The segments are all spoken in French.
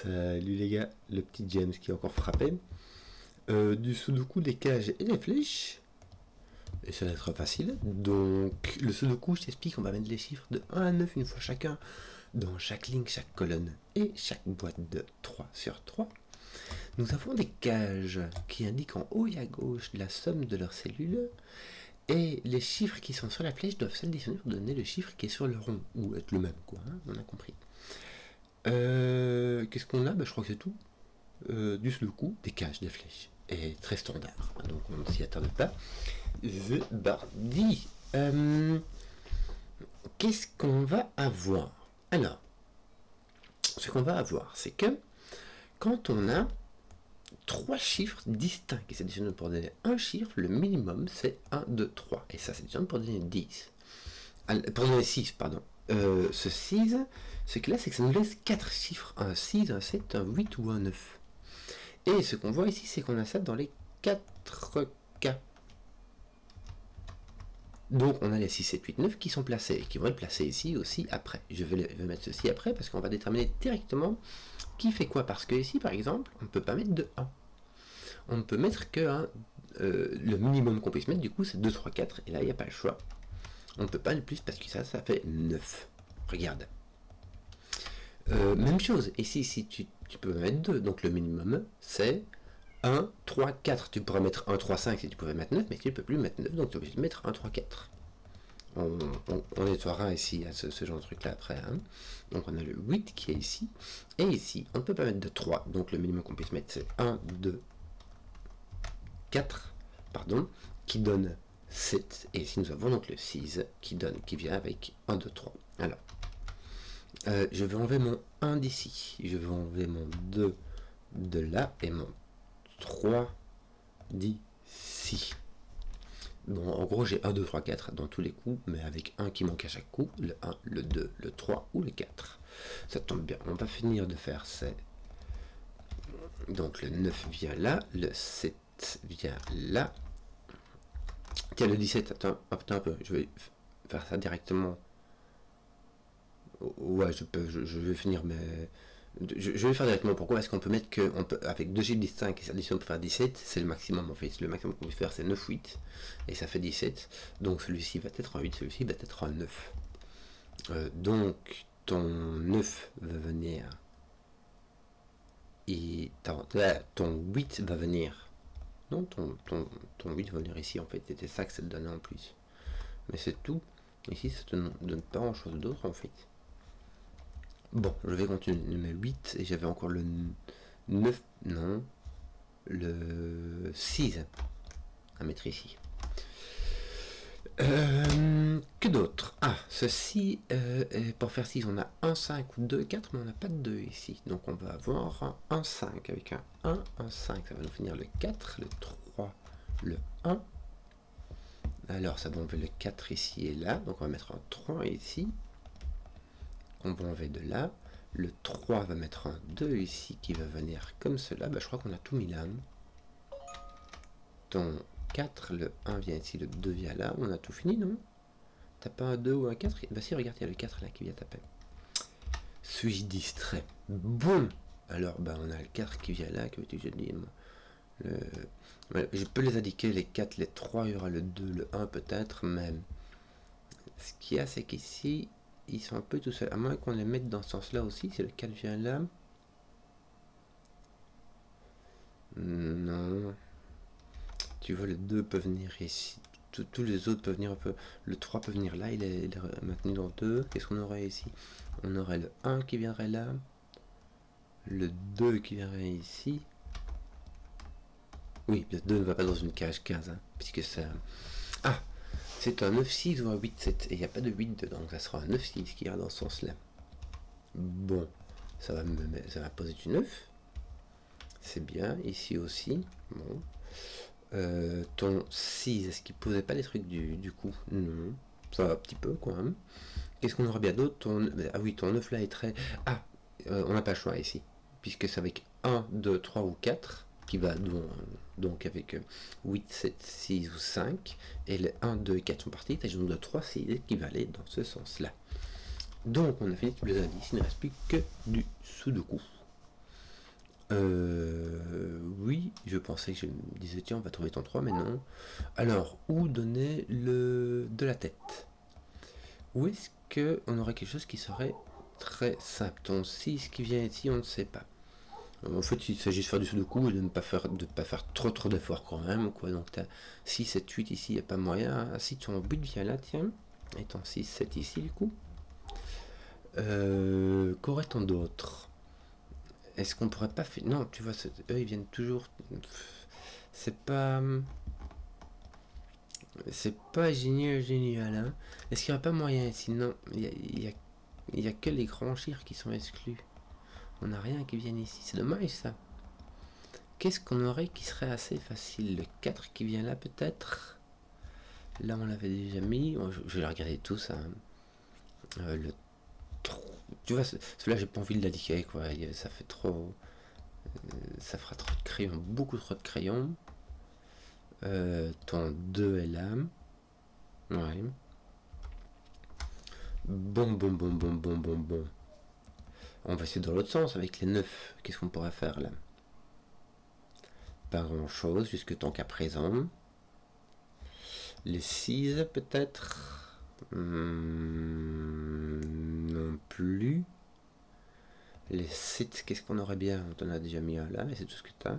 Salut les gars, le petit James qui a encore frappé. Du sudoku, des cages et des flèches. Et ça va être facile. Donc, le sudoku, je t'explique, on va mettre les chiffres de 1 à 9 une fois chacun dans chaque ligne, chaque colonne et chaque boîte de 3 sur 3. Nous avons des cages qui indiquent en haut et à gauche la somme de leurs cellules. Et les chiffres qui sont sur la flèche doivent s'additionner pour donner le chiffre qui est sur le rond, ou être le même, quoi, hein, on a compris. Qu'est-ce qu'on a? Je crois que c'est tout. Du sudoku, des cages, des flèches. Et très standard, donc on ne s'y attarde pas. The Bardi. Qu'est-ce qu'on va avoir? Alors, ce qu'on va avoir, c'est que quand on a 3 chiffres distincts qui s'additionnent pour donner un chiffre, le minimum c'est 1, 2, 3. Et ça s'additionne pour donner 10. Pour donner 6, pardon. Ce 6, ce que là, c'est que ça nous laisse 4 chiffres. Un 6, un 7, un 8 ou un 9. Et ce qu'on voit ici, c'est qu'on a ça dans les 4 cas. Donc on a les 6, 7, 8, 9 qui sont placés et qui vont être placés ici aussi après. Je vais mettre ceci après parce qu'on va déterminer directement qui fait quoi. Parce que ici, par exemple, on ne peut pas mettre de 1. On ne peut mettre que le minimum qu'on puisse mettre, du coup, c'est 2, 3, 4. Et là, il n'y a pas le choix. On ne peut pas le plus parce que ça fait 9. Regarde. Même chose. Ici, si tu peux mettre 2. Donc le minimum, c'est 1, 3, 4. Tu pourrais mettre 1, 3, 5 si tu pouvais mettre 9, mais tu ne peux plus mettre 9. Donc tu es obligé de mettre 1, 3, 4. On nettoiera ici ce genre de truc là après. Hein. Donc on a le 8 qui est ici. Et ici, on ne peut pas mettre de 3. Donc le minimum qu'on puisse mettre, c'est 1, 2, 4. Pardon. Qui donne 7, et ici nous avons donc le 6 qui vient avec 1, 2, 3. Alors, je vais enlever mon 1 d'ici, je vais enlever mon 2 de là, et mon 3 d'ici. Bon, en gros, j'ai 1, 2, 3, 4 dans tous les coups, mais avec un qui manque à chaque coup, le 1, le 2, le 3 ou le 4. Ça tombe bien, on va finir de faire ça. Donc le 9 vient là, le 7 vient là. Tiens, le 17, attends un peu, je vais faire ça directement. Ouais, je vais finir, mais je vais faire directement. Pourquoi? Parce qu'on peut mettre que, avec 2 chiffres distincts qui s'additionnent pour faire 17, c'est le maximum en fait. Le maximum qu'on peut faire, c'est 9, 8, et ça fait 17. Donc celui-ci va être un 8, celui-ci va être un 9. Donc ton 9 va venir, et ton 8 va venir. Non, ton 8 va venir ici en fait, c'était ça que ça te donnait en plus. Mais c'est tout. Ici, ça te donne pas grand chose d'autre en fait. Bon, je vais continuer mes 8 et j'avais encore le 9, non, le 6 à mettre ici. Que d'autre? Ah, ceci, pour faire 6, on a 1, 5 ou 2, 4, mais on n'a pas de 2 ici. Donc on va avoir un 5 avec un 1, un 5, ça va nous finir le 4, le 3, le 1. Alors ça va enlever le 4 ici et là, donc on va mettre un 3 ici. On va enlever de là. Le 3 va mettre un 2 ici qui va venir comme cela. Je crois qu'on a tout mis là. Ton 4, le 1 vient ici, le 2 vient là. On a tout fini, non? T'as pas un 2 ou un 4? Bah si, regarde, il y a le 4 là qui vient taper. Suis-je distrait? Bon. Alors, on a le 4 qui vient là. Que veux-tu que je dise? Je peux les indiquer, les 4, les 3, il y aura le 2, le 1 peut-être, mais ce qu'il y a, c'est qu'ici, ils sont un peu tout seuls, à moins qu'on les mette dans ce sens-là aussi, si le 4 vient là. Non. Tu vois, le 2 peut venir ici. Tous les autres peuvent venir un peu. Le 3 peut venir là, il est maintenu dans 2. Qu'est-ce qu'on aurait ici? On aurait le 1 qui viendrait là. Le 2 qui viendrait ici. Oui, le 2 ne va pas dans une cage 15, hein, puisque ça... Ah, c'est un 9-6 ou un 8-7, et il n'y a pas de 8 dedans, donc ça sera un 9-6 qui ira dans ce sens-là. Bon, ça va poser du 9. C'est bien, ici aussi. Bon. Ton 6, est-ce qu'il posait pas des trucs du coup? Non, ça va un petit peu, quoi. Hein. Qu'est-ce qu'on aura bien d'autre? Ah oui, ton 9 là est très... Ah, on n'a pas le choix ici, puisque c'est avec 1, 2, 3 ou 4, qui va donc avec 8, 7, 6 ou 5, et les 1, 2 et 4 sont partis, t'as donc de 3, 6 qui va aller dans ce sens-là. Donc on a fini tous les indices, il ne reste plus que du sudoku. Oui, je pensais que je me disais tiens on va trouver ton 3 mais non. Alors, où donner de la tête? Où est-ce qu'on aurait quelque chose qui serait très simple? Ton 6 qui vient ici, on ne sait pas. En fait, il s'agit de faire du sudoku et de ne pas faire, trop d'efforts quand même. Quoi. Donc, tu as 6, 7, 8 ici, il n'y a pas moyen. Ah, si ton 8 vient là, tiens. Et ton 6, 7 ici, du coup. Qu'aurait-on d'autre? Est-ce qu'on pourrait pas faire... Non, tu vois, eux, ils viennent toujours... C'est pas... C'est pas génial, hein. Est-ce qu'il n'y aurait pas moyen ici? Non, il y a que les grands chiffres qui sont exclus. On n'a rien qui vienne ici. C'est dommage, ça. Qu'est-ce qu'on aurait qui serait assez facile? Le 4 qui vient là, peut-être? Là, on l'avait déjà mis. Je vais regarder tout ça. Le 3. Tu vois, celui-là, j'ai pas envie de l'indiquer, quoi. Ça fait trop... ça fera trop de crayons. Beaucoup trop de crayons. Ton 2 est là. Ouais. Bon. On va essayer dans l'autre sens avec les 9. Qu'est-ce qu'on pourrait faire là? Pas grand chose jusque tant qu'à présent. Les 6 peut-être. Non plus. Les 7, qu'est-ce qu'on aurait bien? On t'en a déjà mis un là, mais c'est tout ce que tu as.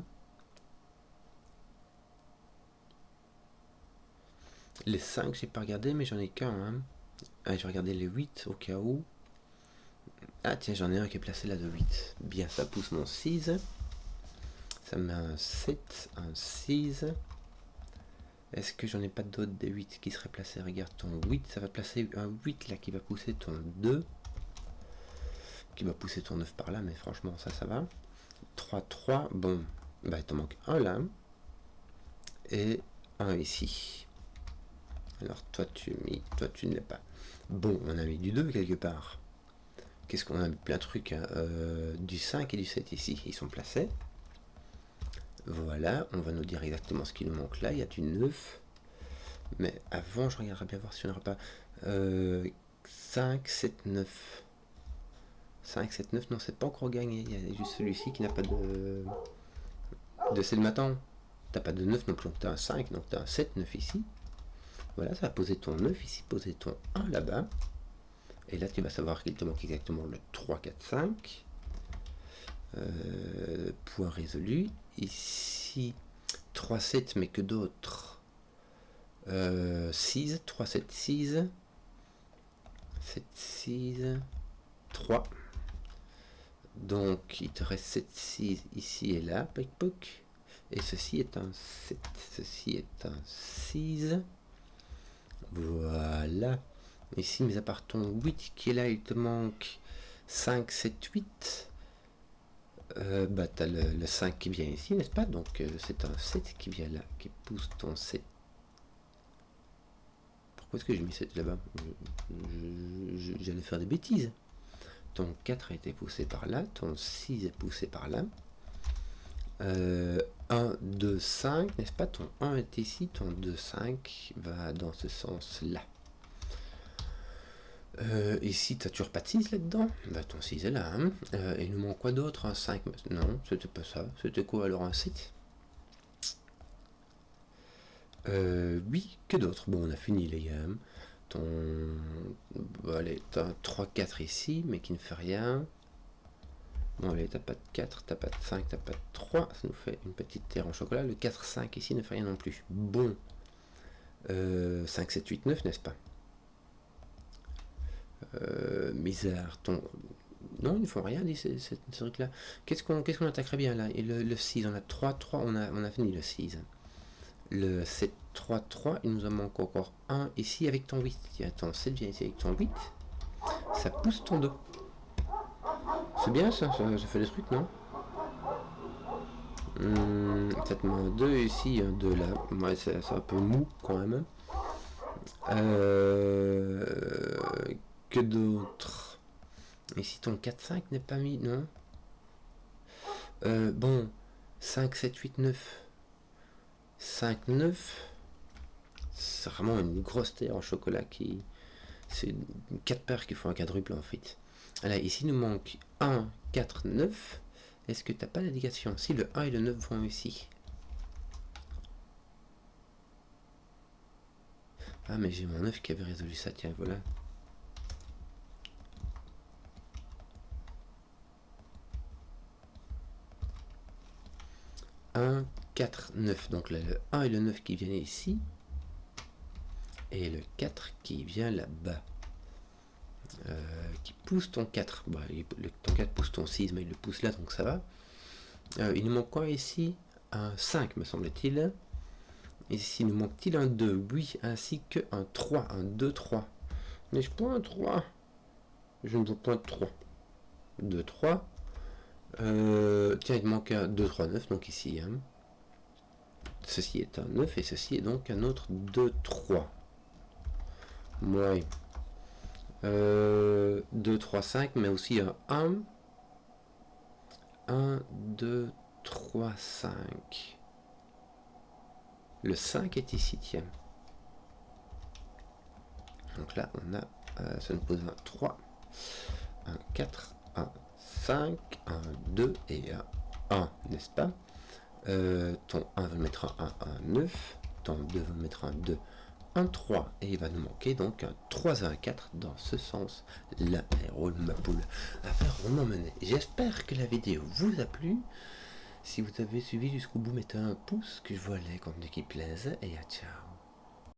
Les 5, j'ai pas regardé, mais j'en ai qu'un. Hein. Ah, je vais regarder les 8 au cas où. Ah tiens, j'en ai un qui est placé là de 8. Bien, ça pousse mon 6. Ça met un 7, un 6. Est-ce que j'en ai pas d'autres des 8 qui seraient placés? Regarde ton 8, ça va te placer un 8 là qui va pousser ton 2. Qui va pousser ton 9 par là, mais franchement ça va. 3, 3, bon, bah il te manque un là. Et un ici. Alors toi tu ne l'as pas. Bon, on a mis du 2 quelque part. Qu'est-ce qu'on a mis? Plein de trucs. Hein. Du 5 et du 7 ici, ils sont placés. Voilà, on va nous dire exactement ce qui nous manque là. Il y a du 9. Mais avant, je regarderai bien voir si on n'aura pas 5, 7, 9. 5, 7, 9, non, c'est pas encore gagné. Il y a juste celui-ci qui n'a pas de c'est le matin. T'as pas de 9 non plus, donc t'as un 5, donc t'as un 7, 9 ici. Voilà, ça va poser ton 9 ici, poser ton 1 là-bas. Et là, tu vas savoir qu'il te manque exactement le 3, 4, 5. Point résolu. Ici, 3, 7, mais que d'autres 6, 3, 7, 6. 7, 6, 3. Donc, il te reste 7, 6 ici et là, poc poc. Et ceci est un 7, ceci est un 6. Voilà. Ici, mis à part ton 8 qui est là, il te manque 5, 7, 8. Bah, tu as le 5 qui vient ici, n'est-ce pas? Donc, c'est un 7 qui vient là, qui pousse ton 7. Pourquoi est-ce que j'ai mis 7 là-bas? J'allais faire des bêtises. Ton 4 a été poussé par là, ton 6 est poussé par là. 1, 2, 5, n'est-ce pas? Ton 1 est ici, ton 2, 5 va dans ce sens-là. Ici, tu n'as toujours pas de 6 là-dedans? Bah, ton 6 est là. Hein. Il nous manque quoi d'autre? Un 5? Non, c'était pas ça. C'était quoi alors un 7? Oui, que d'autre? Bon, on a fini les gars. Ton... Bon, allez, t'as un 3, 4 ici, mais qui ne fait rien. Bon, allez, t'as pas de 4, t'as pas de 5, t'as pas de 3. Ça nous fait une petite terre en chocolat. Le 4, 5 ici ne fait rien non plus. Bon. 5, 7, 8, 9, n'est-ce pas? Misère. Non, ils ne font rien, dit ces trucs-là. Qu'est-ce qu'on attaquerait bien là? Et le 6, on a 3, 3, on a fini le 6. Le 7, 3, 3, il nous en manque encore un ici avec ton 8. Tiens, ton 7 vient ici avec ton 8. Ça pousse ton 2. C'est bien ça fait des trucs, non? Peut-être un 2 ici, un 2 là. Ouais, c'est un peu mou quand même. Que d'autre? Ici, ton 4, 5 n'est pas mis, non? Bon, 5, 7, 8, 9. 5, 9. C'est vraiment une grosse terre en chocolat qui... C'est 4 paires qui font un quadruple en fait. Voilà, ici, il nous manque 1, 4, 9. Est-ce que t'as pas d'indication? Si le 1 et le 9 vont ici. Ah, mais j'ai mon 9 qui avait résolu ça, tiens, voilà. Un, 4, 9. Donc là, le 1 et le 9 qui viennent ici. Et le 4 qui vient là-bas. Qui pousse ton 4. Bah, ton 4 pousse ton 6, mais il le pousse là, donc ça va. Il nous manque quoi ici? Un 5, me semble-t-il. Ici, il nous manque-t-il un 2? Oui, ainsi qu'un 3. Un 2, 3. Mais je prends un 3. Je ne veux pas un 3. 2, 3. Tiens, il manque un 2, 3, 9, donc ici. Hein. Ceci est un 9 et ceci est donc un autre 2, 3. Ouais. 2, 3, 5, mais aussi un 1. 1, 2, 3, 5. Le 5 est ici, tiens. Donc là, on a, ça nous pose un 3, un 4, un 5, un 2 et un 1, n'est-ce pas? Ton 1 va le mettre un 1, un 9. Ton 2 va le mettre un 2, un 3. Et il va nous manquer donc un 3 et un 4 dans ce sens. Là, et roule ma poule. Affaire rondement menée. J'espère que la vidéo vous a plu. Si vous avez suivi jusqu'au bout, mettez un pouce, que je vois les contenus qui plaisent. Et à ciao.